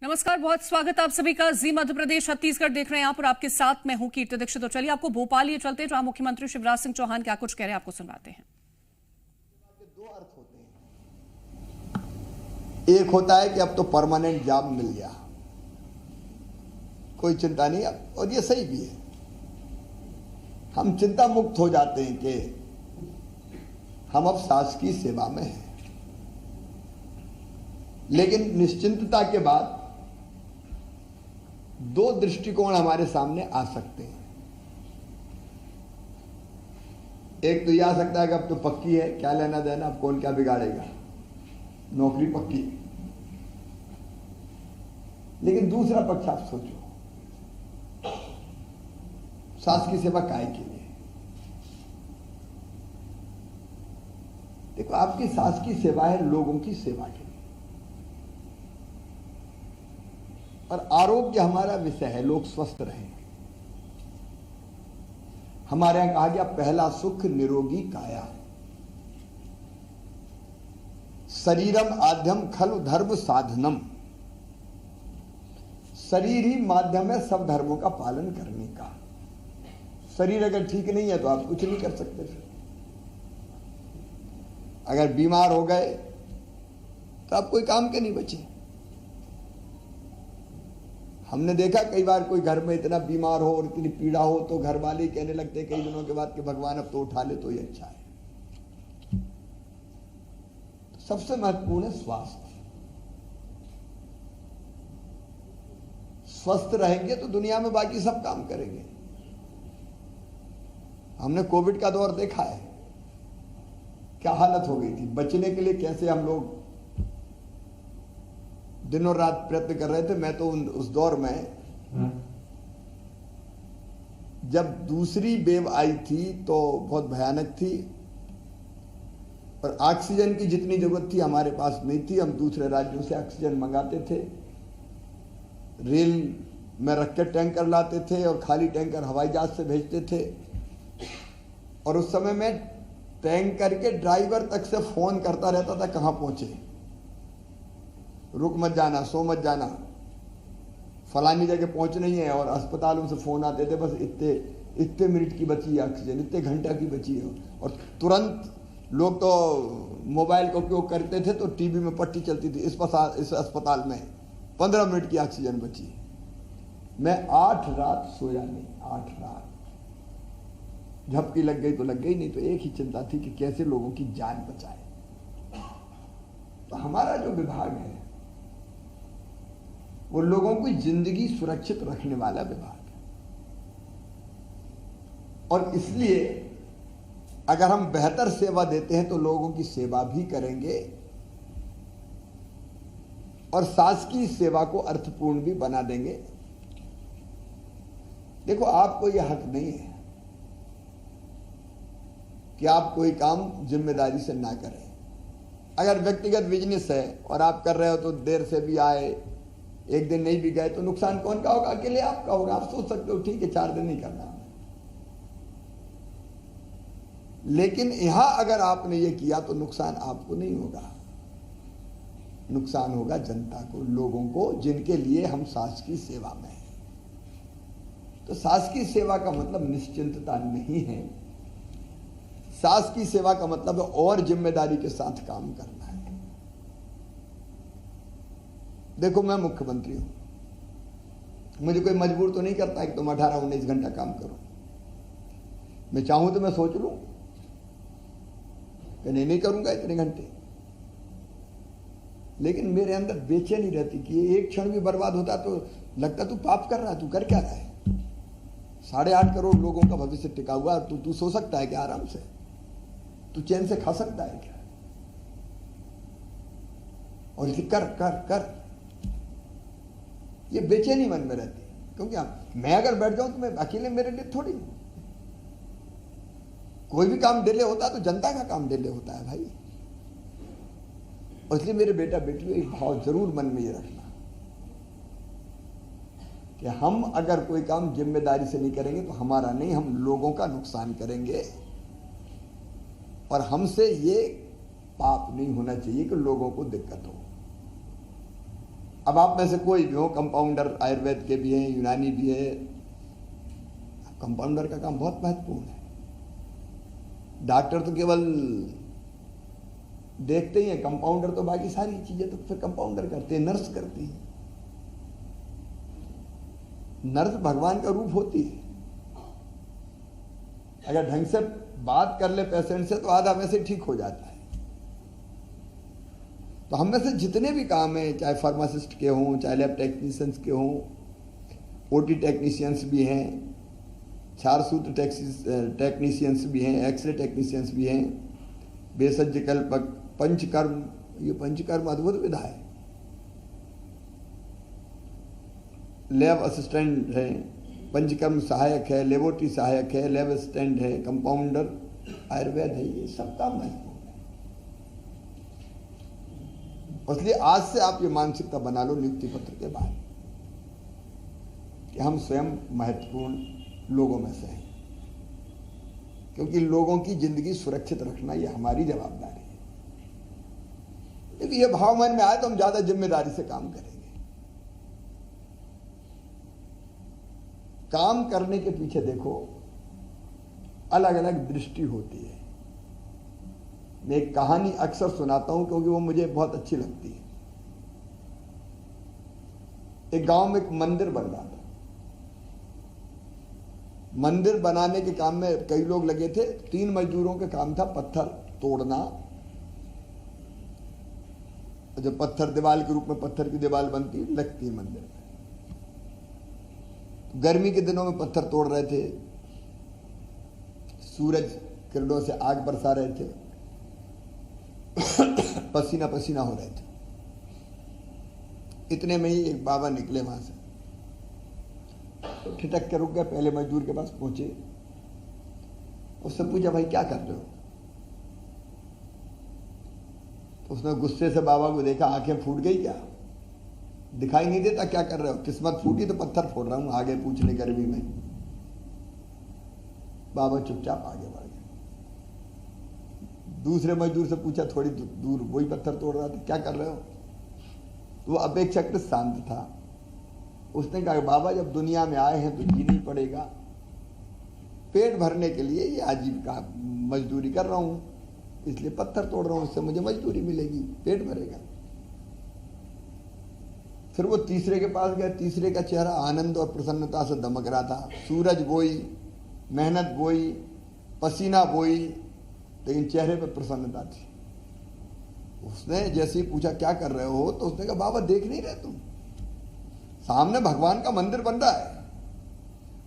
नमस्कार, बहुत स्वागत आप सभी का। जी मध्य प्रदेश छत्तीसगढ़ देख रहे हैं आप और आपके साथ मैं हूं कीर्ति दीक्षित। तो चलिए आपको भोपाल ये चलते हैं जहां मुख्यमंत्री शिवराज सिंह चौहान क्या कुछ कह रहे हैं, आपको सुनवाते हैं। दो अर्थ होते हैं, एक होता है कि अब तो परमानेंट जॉब मिल गया, कोई चिंता नहीं अब, और ये सही भी है। हम चिंता मुक्त हो जाते हैं कि हम अब शासकीय सेवा में हैं। लेकिन निश्चिंतता के बाद दो दृष्टिकोण हमारे सामने आ सकते हैं। एक तो यह आ सकता है कि अब तो पक्की है, क्या लेना देना, अब कौन क्या बिगाड़ेगा, नौकरी पक्की। लेकिन दूसरा पक्ष आप सोचो, शासकीय सेवा काय के लिए? देखो, आपकी शासकीय सेवा है लोगों की सेवा के लिए, और आरोग्य हमारा विषय है, लोग स्वस्थ रहें। हमारे यहां कहा गया पहला सुख निरोगी काया, शरीरम आद्यम खलु धर्म साधनम। शरीर ही माध्यम है सब धर्मों का पालन करने का। शरीर अगर ठीक नहीं है तो आप कुछ नहीं कर सकते। फिर अगर बीमार हो गए तो आप कोई काम के नहीं बचे। हमने देखा कई बार कोई घर में इतना बीमार हो और इतनी पीड़ा हो तो घर वाले कहने लगते कई दिनों के बाद कि भगवान अब तो उठा ले तो ये अच्छा है। तो सबसे महत्वपूर्ण है स्वास्थ्य। स्वस्थ रहेंगे तो दुनिया में बाकी सब काम करेंगे। हमने कोविड का दौर देखा है, क्या हालत हो गई थी। बचने के लिए कैसे हम लोग दिनों रात प्रयत्न कर रहे थे। मैं तो उस दौर में, जब दूसरी वेव आई थी तो बहुत भयानक थी, और ऑक्सीजन की जितनी जरूरत थी हमारे पास नहीं थी। हम दूसरे राज्यों से ऑक्सीजन मंगाते थे, रेल में रख के टैंकर लाते थे और खाली टैंकर हवाई जहाज से भेजते थे। और उस समय में टैंकर के ड्राइवर तक से फोन करता रहता था, कहां पहुंचे, रुक मत जाना, सो मत जाना, फलानी जगह पहुंच नहीं है। और अस्पतालों से फोन आते थे, बस इतने मिनट की बची है ऑक्सीजन, इतने घंटा की बची है। और तुरंत लोग तो मोबाइल का उपयोग करते थे तो टीवी में पट्टी चलती थी, इस अस्पताल में 15 मिनट की ऑक्सीजन बची। मैं 8 रात सोया नहीं, 8 रात। झपकी लग गई तो लग गई, नहीं तो एक ही चिंता थी कि कैसे लोगों की जान बचाए। तो हमारा जो विभाग है वो लोगों की जिंदगी सुरक्षित रखने वाला विभाग है। और इसलिए अगर हम बेहतर सेवा देते हैं तो लोगों की सेवा भी करेंगे और शासकीय सेवा को अर्थपूर्ण भी बना देंगे। देखो, आपको यह हक नहीं है कि आप कोई काम जिम्मेदारी से ना करें। अगर व्यक्तिगत बिजनेस है और आप कर रहे हो तो देर से भी आए, एक दिन नहीं भी गए तो नुकसान कौन का होगा? अकेले आपका होगा। आप सोच सकते हो ठीक है 4 दिन नहीं करना, लेकिन यहां अगर आपने ये किया तो नुकसान आपको नहीं होगा, नुकसान होगा जनता को, लोगों को, जिनके लिए हम शासकीय सेवा में हैं। तो शासकीय सेवा का मतलब निश्चिंतता नहीं है। शासकीय सेवा का मतलब है और जिम्मेदारी के साथ काम करना है। देखो, मैं मुख्यमंत्री हूं, मुझे कोई मजबूर तो नहीं करता कि तुम 18-19 घंटा काम करो। मैं चाहूं तो मैं सोच लूं कि नहीं करूंगा इतने घंटे, लेकिन मेरे अंदर बेचैनी रहती कि एक क्षण भी बर्बाद होता तो लगता तू पाप कर रहा है, तू कर क्या रहा है। 8.5 करोड़ लोगों का भविष्य टिका हुआ, तू सो सकता है क्या आराम से? तू चैन से खा सकता है क्या? और इसे कर कर कर, ये बेचैनी मन में रहती है। क्योंकि मैं अगर बैठ जाऊं तो मैं अकेले, मेरे लिए थोड़ी, कोई भी काम डिले होता है तो जनता का काम डिले होता है भाई। और इसलिए मेरे बेटा बेटियों, एक भाव जरूर मन में ये रखना कि हम अगर कोई काम जिम्मेदारी से नहीं करेंगे तो हमारा नहीं, हम लोगों का नुकसान करेंगे। और हमसे ये पाप नहीं होना चाहिए कि लोगों को दिक्कत हो। अब आप में से कोई भी हो, कंपाउंडर आयुर्वेद के भी हैं, यूनानी भी है, कंपाउंडर का काम बहुत महत्वपूर्ण है। डॉक्टर तो केवल देखते ही हैं, कंपाउंडर तो बाकी सारी चीजें तो फिर कंपाउंडर करते हैं, नर्स करती है। नर्स भगवान का रूप होती है। अगर ढंग से बात कर ले पेशेंट से तो आधा वैसे ठीक हो जाता है। तो हम में से जितने भी काम हैं, चाहे फार्मासिस्ट के हों, चाहे लैब टेक्नीशियंस के हों, ओटी टेक्नीशियंस भी हैं, क्षारसूत्र टेक्नीशियंस भी हैं, एक्सरे टेक्नीशियंस भी हैं, भेषज कल्पक, पंचकर्म, ये पंचकर्म अद्भुत विधा है। लैब असिस्टेंट है, पंचकर्म सहायक है, लेबोरेटरी सहायक है, लैब असिस्टेंट है, कंपाउंडर आयुर्वेद है, ये सब काम महत्वपूर्ण है। इसलिए आज से आप ये मानसिकता बना लो नियुक्ति पत्र के बाद कि हम स्वयं महत्वपूर्ण लोगों में से हैं, क्योंकि लोगों की जिंदगी सुरक्षित रखना ये हमारी जवाबदारी है। यदि ये भाव मन में आए तो हम ज्यादा जिम्मेदारी से काम करेंगे। काम करने के पीछे देखो अलग अलग दृष्टि होती है। मैं एक कहानी अक्सर सुनाता हूं क्योंकि वो मुझे बहुत अच्छी लगती है। एक गांव में एक मंदिर बन रहा था। मंदिर बनाने के काम में कई लोग लगे थे। 3 मजदूरों का काम था पत्थर तोड़ना। जो पत्थर दीवार के रूप में पत्थर की दीवार बनती लगती है मंदिर में। गर्मी के दिनों में पत्थर तोड़ रहे थे, सूरज किरणों से आग बरसा रहे थे, पसीना पसीना हो रहे थे। इतने में ही एक बाबा निकले वहां से, तो ठिठक के रुक गए, पहले मजदूर के पास पहुंचे, उससे पूछा भाई क्या कर रहे हो? तो उसने गुस्से से बाबा को देखा, आंखें फूट गई क्या? दिखाई नहीं देता क्या कर रहे हो? किस्मत फूटी तो पत्थर फोड़ रहा हूं, आगे पूछने गर्मी में। बाबा चुपचाप आगे बढ़ गए। दूसरे मजदूर से पूछा थोड़ी दूर, वही पत्थर तोड़ रहा था, क्या कर रहे हो? तो वो अपेक्षाकृत शांत था। उसने कहा बाबा जब दुनिया में आए हैं तो जीना ही पड़ेगा, पेट भरने के लिए ये आजीविका मजदूरी कर रहा हूं, इसलिए पत्थर तोड़ रहा हूं, इससे मुझे मजदूरी मिलेगी, पेट भरेगा। फिर वो तीसरे के पास गए। तीसरे का चेहरा आनंद और प्रसन्नता से दमक रहा था। सूरज बोई, मेहनत बोई, पसीना बोई, लेकिन चेहरे पर प्रसन्नता थी। उसने जैसे ही पूछा क्या कर रहे हो, तो उसने कहा बाबा देख नहीं रहे तुम, सामने भगवान का मंदिर बन रहा है,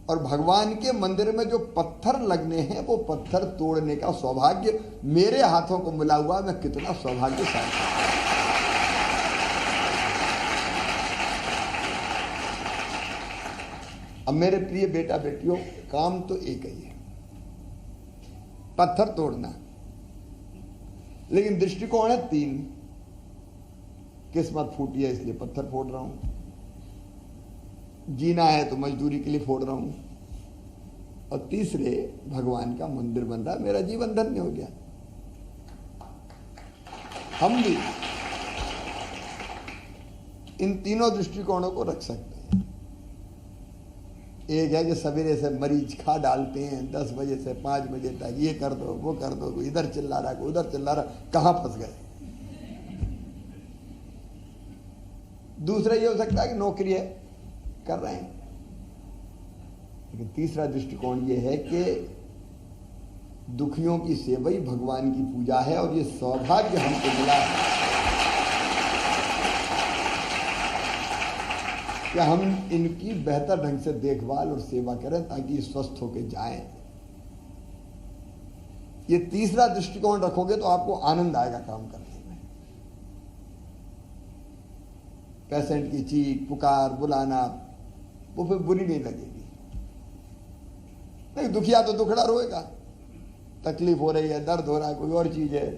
और भगवान के मंदिर में जो पत्थर लगने हैं वो पत्थर तोड़ने का सौभाग्य मेरे हाथों को मिला हुआ, मैं कितना सौभाग्यशाली हूं। अब मेरे प्रिय बेटा बेटियों, काम तो एक ही है, पत्थर तोड़ना, लेकिन दृष्टिकोण है 3। किस्मत फूटी है इसलिए पत्थर फोड़ रहा हूं, जीना है तो मजदूरी के लिए फोड़ रहा हूं, और तीसरे भगवान का मंदिर बन रहा, मेरा जीवन धन्य हो गया। हम भी इन तीनों दृष्टिकोणों को रख सकते हैं। एक है कि सवेरे से मरीज खा डालते हैं 10 बजे से 5 बजे तक, ये कर दो वो कर दो, कोई इधर चिल्ला रहा कोई उधर चिल्ला रहा, कहां फंस गए। दूसरा ये हो सकता है कि नौकरी है कर रहे हैं, लेकिन तीसरा दृष्टिकोण ये है कि दुखियों की सेवा ही भगवान की पूजा है, और ये सौभाग्य हमको मिला है कि हम इनकी बेहतर ढंग से देखभाल और सेवा करें ताकि स्वस्थ होकर जाएं। ये तीसरा दृष्टिकोण रखोगे तो आपको आनंद आएगा काम करने में। पेशेंट की चीख पुकार बुलाना वो फिर बुरी नहीं लगेगी। नहीं, दुखिया तो दुखड़ा रोएगा, तकलीफ हो रही है, दर्द हो रहा है, कोई और चीज है,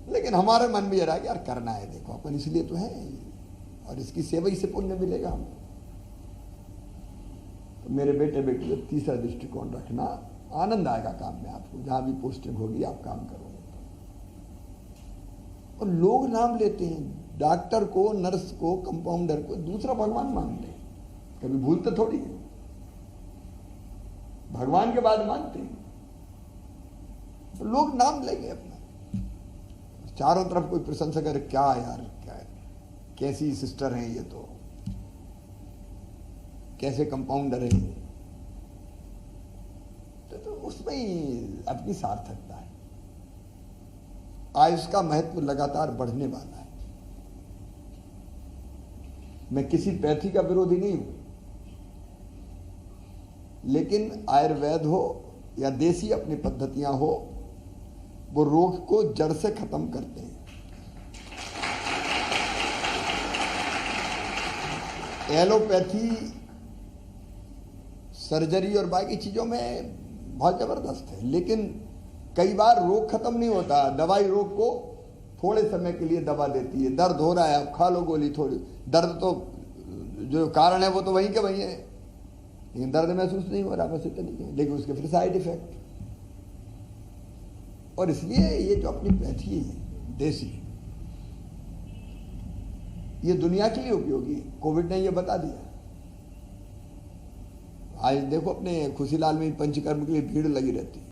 लेकिन हमारे मन में यह रहा है कि यार करना है, देखो अपन इसलिए तो है, और इसकी सेवा ही से पुण्य मिलेगा हमको। तो मेरे बेटे बेटी तीसरा दृष्टिकोण रखना, आनंद आएगा काम में आपको, जहां भी पोस्टिंग होगी आप काम करोगे। और लोग नाम लेते हैं, डॉक्टर को, नर्स को, कंपाउंडर को दूसरा भगवान मानते हैं, कभी भूलते थोड़ी है, भगवान के बाद मानते हैं। तो लोग नाम लेंगे अपना, चारों तरफ कोई प्रशंसा करे, क्या यार, क्या है, कैसी सिस्टर हैं ये, तो कैसे कंपाउंडर है, तो उसमें ही अपनी सार्थकता है। आयुष का महत्व लगातार बढ़ने वाला है। मैं किसी पैथी का विरोधी नहीं हूं, लेकिन आयुर्वेद हो या देसी अपनी पद्धतियां हो, वो रोग को जड़ से खत्म करते हैं। एलोपैथी सर्जरी और बाकी चीजों में बहुत जबरदस्त है, लेकिन कई बार रोग खत्म नहीं होता। दवाई रोग को थोड़े समय के लिए दबा देती है। दर्द हो रहा है, अब खा लो गोली थोड़ी, दर्द तो जो कारण है वो तो वहीं के वहीं है, लेकिन दर्द महसूस नहीं हो रहा, बस इतनी है, लेकिन उसके फिर साइड इफेक्ट। और इसलिए ये जो अपनी पैथी है देसी, ये दुनिया के लिए उपयोगी है। कोविड ने ये बता दिया। आज देखो अपने खुशीलाल में पंचकर्म के लिए भीड़ लगी रहती है।